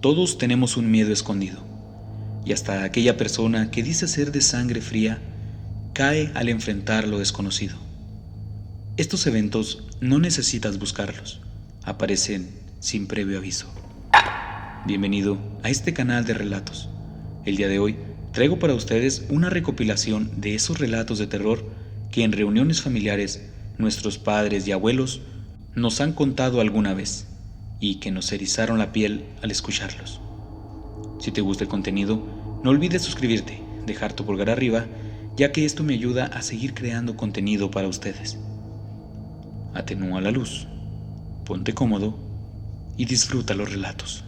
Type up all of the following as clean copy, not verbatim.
Todos tenemos un miedo escondido, y hasta aquella persona que dice ser de sangre fría cae al enfrentar lo desconocido. Estos eventos no necesitas buscarlos, aparecen sin previo aviso. Bienvenido a este canal de relatos. El día de hoy traigo para ustedes una recopilación de esos relatos de terror que en reuniones familiares nuestros padres y abuelos nos han contado alguna vez y que nos erizaron la piel al escucharlos. Si te gusta el contenido, no olvides suscribirte, dejar tu pulgar arriba, ya que esto me ayuda a seguir creando contenido para ustedes. Atenúa la luz, ponte cómodo y disfruta los relatos.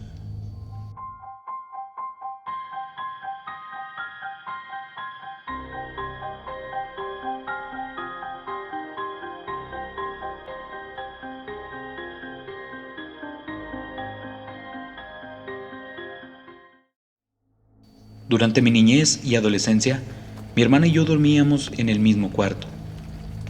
Durante mi niñez y adolescencia, mi hermana y yo dormíamos en el mismo cuarto.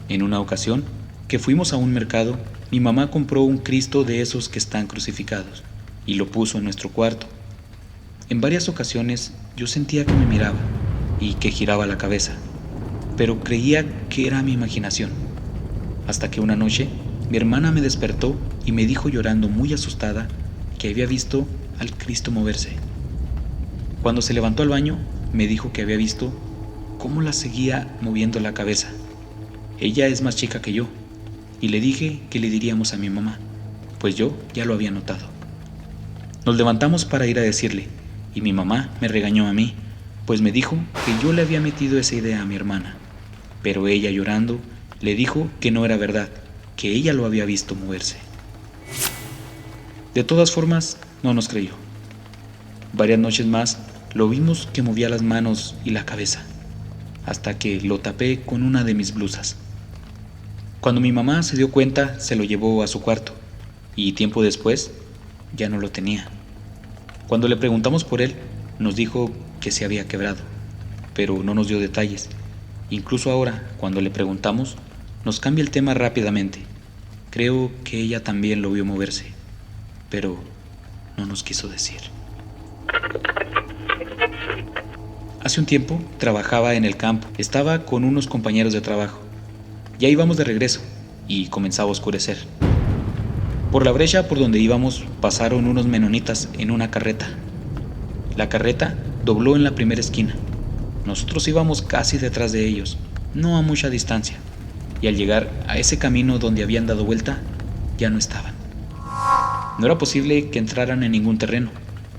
En una ocasión, que fuimos a un mercado, mi mamá compró un Cristo de esos que están crucificados y lo puso en nuestro cuarto. En varias ocasiones yo sentía que me miraba y que giraba la cabeza, pero creía que era mi imaginación. Hasta que una noche, mi hermana me despertó y me dijo llorando muy asustada que había visto al Cristo moverse. Cuando se levantó al baño, me dijo que había visto cómo la seguía moviendo la cabeza. Ella es más chica que yo, y le dije que le diríamos a mi mamá, pues yo ya lo había notado. Nos levantamos para ir a decirle, y mi mamá me regañó a mí, pues me dijo que yo le había metido esa idea a mi hermana, pero ella llorando le dijo que no era verdad, que ella lo había visto moverse. De todas formas, no nos creyó. Varias noches más lo vimos que movía las manos y la cabeza, hasta que lo tapé con una de mis blusas. Cuando mi mamá se dio cuenta, se lo llevó a su cuarto, y tiempo después ya no lo tenía. Cuando le preguntamos por él, nos dijo que se había quebrado, pero no nos dio detalles. Incluso ahora, cuando le preguntamos, nos cambia el tema rápidamente. Creo que ella también lo vio moverse, pero no nos quiso decir. Hace un tiempo trabajaba en el campo, estaba con unos compañeros de trabajo. Ya íbamos de regreso y comenzaba a oscurecer. Por la brecha por donde íbamos pasaron unos menonitas en una carreta. La carreta dobló en la primera esquina. Nosotros íbamos casi detrás de ellos, no a mucha distancia, y al llegar a ese camino donde habían dado vuelta, ya no estaban. No era posible que entraran en ningún terreno,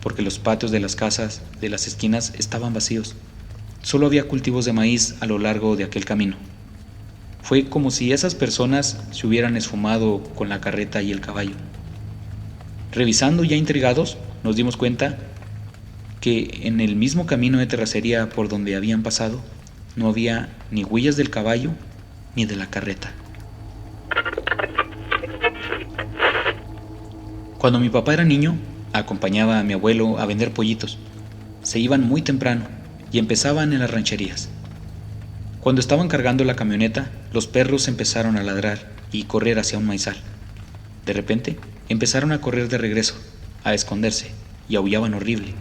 porque los patios de las casas de las esquinas estaban vacíos. Solo había cultivos de maíz a lo largo de aquel camino. Fue como si esas personas se hubieran esfumado con la carreta y el caballo. Revisando ya intrigados, nos dimos cuenta que en el mismo camino de terracería por donde habían pasado, no había ni huellas del caballo ni de la carreta. Cuando mi papá era niño, acompañaba a mi abuelo a vender pollitos. Se iban muy temprano y empezaban en las rancherías. Cuando estaban cargando la camioneta, los perros empezaron a ladrar y correr hacia un maizal. De repente, empezaron a correr de regreso, a esconderse, y aullaban horrible.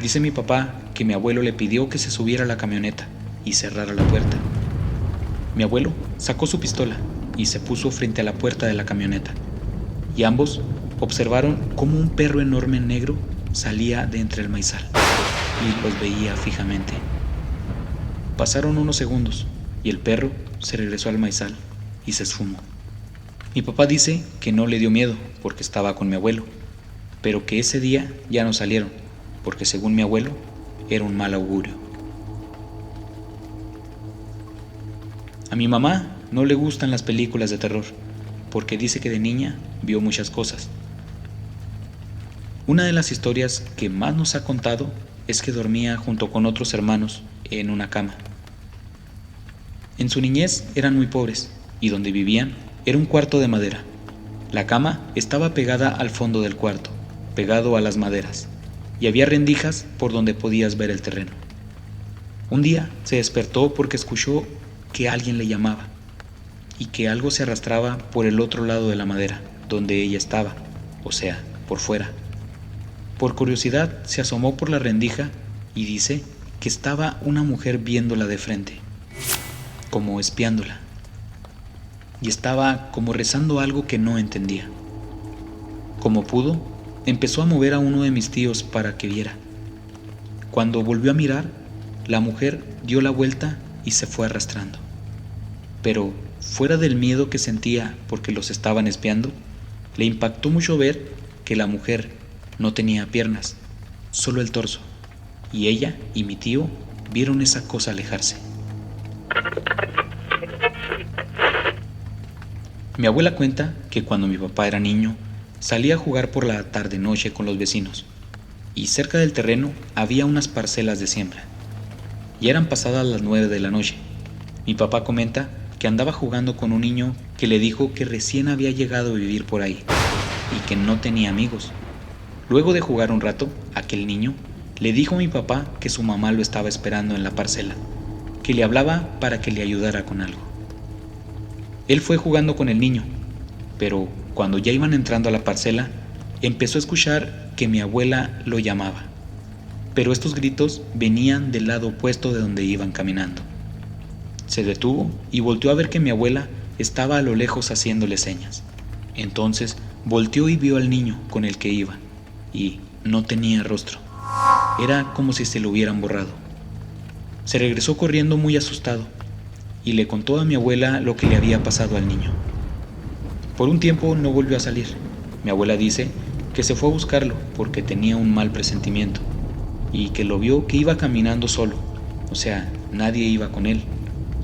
Dice mi papá que mi abuelo le pidió que se subiera a la camioneta y cerrara la puerta. Mi abuelo sacó su pistola y se puso frente a la puerta de la camioneta, y ambos observaron cómo un perro enorme negro salía de entre el maizal y los veía fijamente. Pasaron unos segundos y el perro se regresó al maizal y se esfumó. Mi papá dice que no le dio miedo porque estaba con mi abuelo, pero que ese día ya no salieron porque, según mi abuelo, era un mal augurio. A mi mamá no le gustan las películas de terror porque dice que de niña vio muchas cosas. Una de las historias que más nos ha contado es que dormía junto con otros hermanos en una cama. En su niñez eran muy pobres y donde vivían era un cuarto de madera. La cama estaba pegada al fondo del cuarto, pegado a las maderas, y había rendijas por donde podías ver el terreno. Un día se despertó porque escuchó que alguien le llamaba y que algo se arrastraba por el otro lado de la madera, donde ella estaba, o sea, por fuera. Por curiosidad se asomó por la rendija y dice que estaba una mujer viéndola de frente, como espiándola, y estaba como rezando algo que no entendía. Como pudo, empezó a mover a uno de mis tíos para que viera. Cuando volvió a mirar, la mujer dio la vuelta y se fue arrastrando. Pero, fuera del miedo que sentía porque los estaban espiando, le impactó mucho ver que la mujer no tenía piernas, solo el torso, y ella y mi tío vieron esa cosa alejarse. Mi abuela cuenta que cuando mi papá era niño, salía a jugar por la tarde-noche con los vecinos, y cerca del terreno había unas parcelas de siembra. Ya eran pasadas las 9 de la noche. Mi papá comenta que andaba jugando con un niño que le dijo que recién había llegado a vivir por ahí y que no tenía amigos. Luego de jugar un rato, aquel niño le dijo a mi papá que su mamá lo estaba esperando en la parcela, que le hablaba para que le ayudara con algo. Él fue jugando con el niño, pero cuando ya iban entrando a la parcela, empezó a escuchar que mi abuela lo llamaba, pero estos gritos venían del lado opuesto de donde iban caminando. Se detuvo y volteó a ver que mi abuela estaba a lo lejos haciéndole señas. Entonces volteó y vio al niño con el que iba, y no tenía rostro. Era como si se lo hubieran borrado. Se regresó corriendo muy asustado y le contó a mi abuela lo que le había pasado al niño. Por un tiempo no volvió a salir. Mi abuela dice que se fue a buscarlo porque tenía un mal presentimiento y que lo vio que iba caminando solo, o sea, nadie iba con él,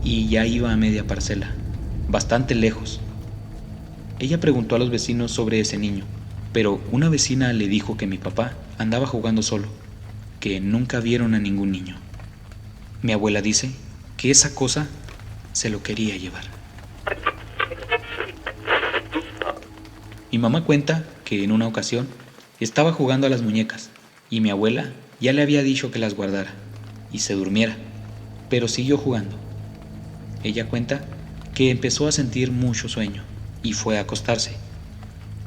y ya iba a media parcela, bastante lejos. Ella preguntó a los vecinos sobre ese niño, pero una vecina le dijo que mi papá andaba jugando solo, que nunca vieron a ningún niño. Mi abuela dice que esa cosa se lo quería llevar. Mi mamá cuenta que en una ocasión estaba jugando a las muñecas y mi abuela ya le había dicho que las guardara y se durmiera, pero siguió jugando. Ella cuenta que empezó a sentir mucho sueño y fue a acostarse.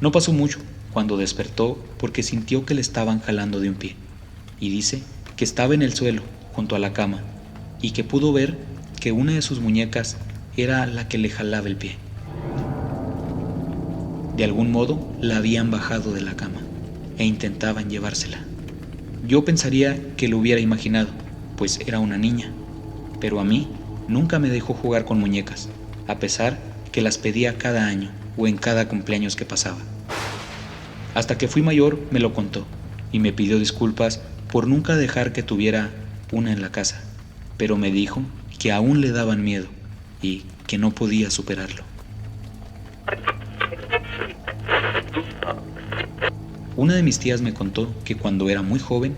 No pasó mucho cuando despertó porque sintió que le estaban jalando de un pie y dice que estaba en el suelo junto a la cama y que pudo ver que una de sus muñecas era la que le jalaba el pie. De algún modo la habían bajado de la cama e intentaban llevársela. Yo pensaría que lo hubiera imaginado, pues era una niña, pero a mí nunca me dejó jugar con muñecas, a pesar que las pedía cada año o en cada cumpleaños que pasaba. Hasta que fui mayor me lo contó y me pidió disculpas por nunca dejar que tuviera una en la casa, pero me dijo que aún le daban miedo y que no podía superarlo. Una de mis tías me contó que cuando era muy joven,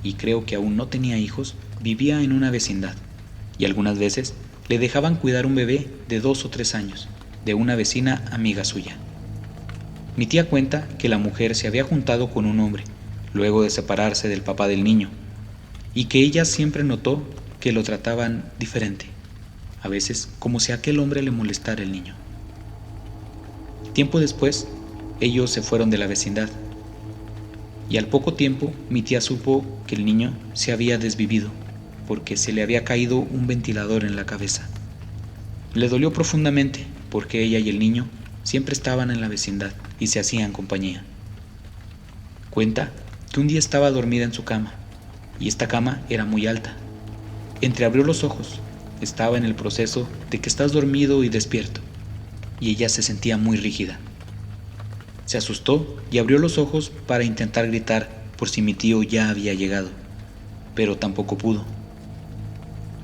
y creo que aún no tenía hijos, vivía en una vecindad, y algunas veces le dejaban cuidar un bebé de 2 o 3 años, de una vecina amiga suya. Mi tía cuenta que la mujer se había juntado con un hombre, luego de separarse del papá del niño, y que ella siempre notó que lo trataban diferente, a veces como si a aquel hombre le molestara el niño. Tiempo después, ellos se fueron de la vecindad, y al poco tiempo mi tía supo que el niño se había desvivido porque se le había caído un ventilador en la cabeza. Le dolió profundamente porque ella y el niño siempre estaban en la vecindad y se hacían compañía. Cuenta que un día estaba dormida en su cama y esta cama era muy alta. Entreabrió los ojos, estaba en el proceso de que estás dormido y despierto, y ella se sentía muy rígida. Se asustó y abrió los ojos para intentar gritar por si mi tío ya había llegado, pero tampoco pudo.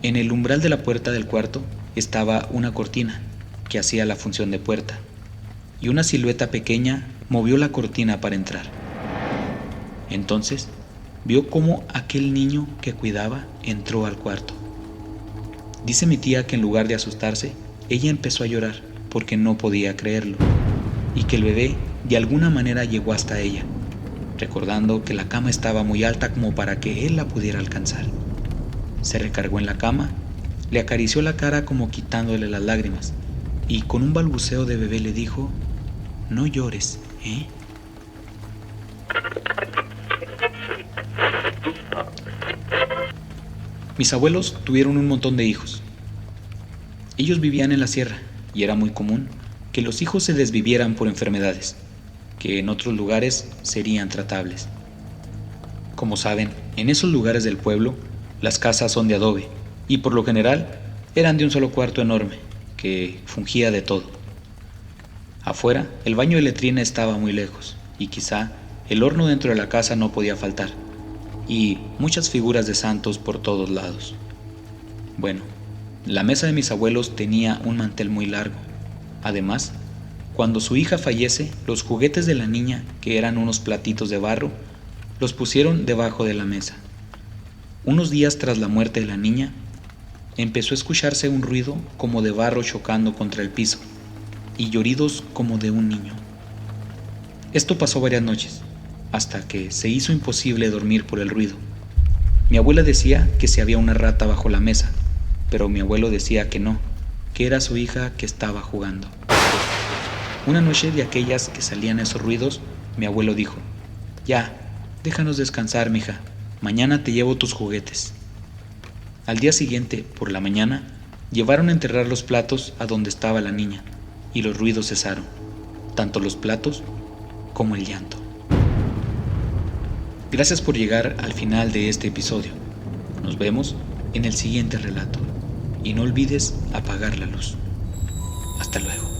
En el umbral de la puerta del cuarto estaba una cortina que hacía la función de puerta, y una silueta pequeña movió la cortina para entrar. Entonces vio cómo aquel niño que cuidaba entró al cuarto. Dice mi tía que en lugar de asustarse, ella empezó a llorar porque no podía creerlo, y que el bebé de alguna manera llegó hasta ella, recordando que la cama estaba muy alta como para que él la pudiera alcanzar. Se recargó en la cama, le acarició la cara como quitándole las lágrimas, y con un balbuceo de bebé le dijo: «No llores, ¿eh?». Mis abuelos tuvieron un montón de hijos. Ellos vivían en la sierra y era muy común que los hijos se desvivieran por enfermedades, que en otros lugares serían tratables. Como saben, en esos lugares del pueblo, las casas son de adobe y por lo general eran de un solo cuarto enorme, que fungía de todo. Afuera, el baño de letrina estaba muy lejos y quizá el horno dentro de la casa no podía faltar, y muchas figuras de santos por todos lados. Bueno, la mesa de mis abuelos tenía un mantel muy largo. Además, cuando su hija fallece, los juguetes de la niña, que eran unos platitos de barro, los pusieron debajo de la mesa. Unos días tras la muerte de la niña, empezó a escucharse un ruido como de barro chocando contra el piso y lloridos como de un niño. Esto pasó varias noches, hasta que se hizo imposible dormir por el ruido. Mi abuela decía que si había una rata bajo la mesa, pero mi abuelo decía que no, que era su hija que estaba jugando. Una noche de aquellas que salían esos ruidos, mi abuelo dijo: «Ya, déjanos descansar, mija, mañana te llevo tus juguetes». Al día siguiente, por la mañana, llevaron a enterrar los platos a donde estaba la niña, y los ruidos cesaron, tanto los platos como el llanto. Gracias por llegar al final de este episodio. Nos vemos en el siguiente relato, y no olvides apagar la luz. Hasta luego.